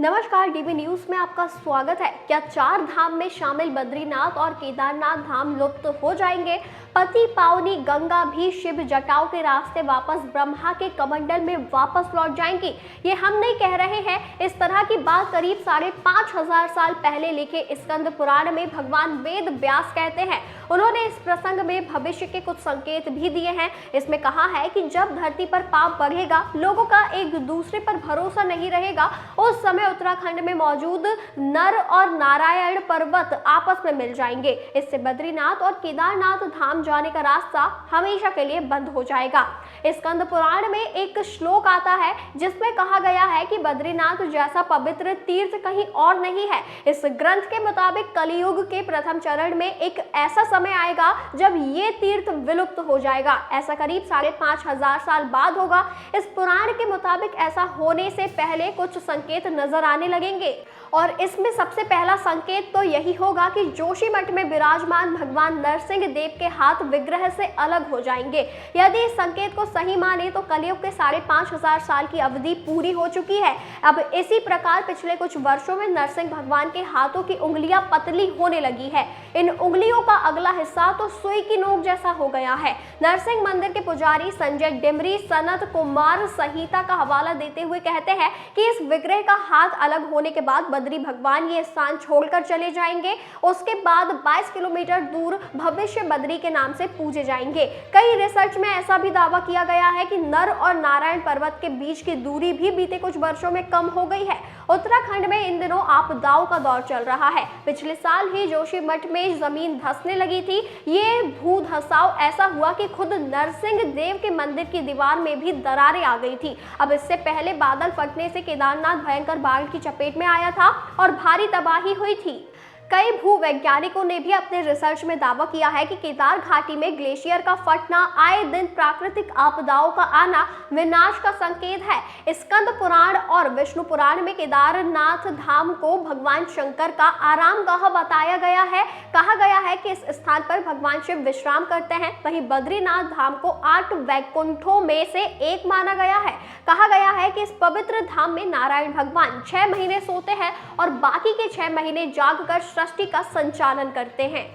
नमस्कार, dB news में आपका स्वागत है। क्या चार धाम में शामिल बद्रीनाथ और केदारनाथ धाम लुप्त हो जाएंगे? पति पावनी गंगा भी शिव जटाओं के रास्ते वापस ब्रह्मा के कमंडल में वापस लौट जाएंगी? ये हम नहीं कह रहे हैं। इस तरह की बात करीब 5,500 साल पहले लिखे स्कंद पुराण में भगवान वेद व्यास कहते हैं। उन्होंने इस प्रसंग में भविष्य के कुछ संकेत भी दिए हैं। इसमें कहा है कि जब धरती पर पाप बढ़ेगा, लोगों का एक दूसरे पर भरोसा नहीं रहेगा, उस समय उत्तराखंड में मौजूद नर और नारायण पर्वत आपस में मिल जाएंगे। इससे बद्रीनाथ और केदारनाथ धाम जाने का रास्ता हमेशा के लिए बंद हो जाएगा। स्कंद पुराण में एक श्लोक आता है जिसमें कहा गया है कि बद्रीनाथ जैसा पवित्र तीर्थ कहीं और नहीं है। इस ग्रंथ के मुताबिक कलियुग के प्रथम चरण में एक ऐसा समय आएगा जब ये तीर्थ विलुप्त हो जाएगा। ऐसा करीब 5,500 साल बाद होगा। इस पुराण के मुताबिक ऐसा होने से पहले कुछ संकेत नजर आने लगेंगे और इसमें सबसे पहला संकेत तो यही होगा कि जोशीमठ में विराजमान भगवान नरसिंह देव के हाथ विग्रह से अलग हो जाएंगे। यदि इस संकेत को सही माने तो कलियुग के 5,500 साल की अवधि पूरी हो चुकी है। अब इसी प्रकार पिछले कुछ वर्षों में नरसिंह भगवान के हाथों की उंगलियां पतली होने लगी है। इन उंगलियों का अगला हिस्सा तो सुई की नोक जैसा हो गया है। नरसिंह मंदिर के पुजारी संजय डिमरी सनत कुमार संहिता का हवाला देते हुए कहते हैं कि इस विग्रह का हाथ अलग होने के बाद बद्री भगवान ये स्थान छोड़कर चले जाएंगे। उसके बाद 22 किलोमीटर दूर भविष्य बद्री के नाम से पूजे जाएंगे। कई रिसर्च में ऐसा भी दावा किया गया है कि नर और नारायण पर्वत के बीच की दूरी भी बीते कुछ वर्षों में कम हो गई है। उत्तराखंड में इन दिनों आपदाओं का दौर चल रहा है। पिछले साल ही जोशीमठ में जमीन धंसने लगी थी। ये भू धसाव ऐसा हुआ कि खुद नरसिंह देव के मंदिर की दीवार में भी दरारें आ गई थी। अब इससे पहले बादल फटने से केदारनाथ भयंकर बाढ़ की चपेट में आया था और भारी तबाही हुई थी। कई भूवैज्ञानिकों ने भी अपने रिसर्च में दावा किया है कि केदार घाटी में ग्लेशियर का फटना, आए दिन प्राकृतिक आपदाओं का आना विनाश का संकेत है। स्कंद पुराण और विष्णु पुराण में केदारनाथ धाम को भगवान शंकर का आराम गाह बताया गया है। कहा गया है कि इस स्थान पर भगवान शिव विश्राम करते हैं। वहीं बद्रीनाथ धाम को 8 वैकुंठों में से एक माना गया है। कहा गया है कि इस पवित्र धाम में नारायण भगवान 6 महीने सोते हैं और बाकी के 6 महीने जागकर सृष्टि का संचालन करते हैं।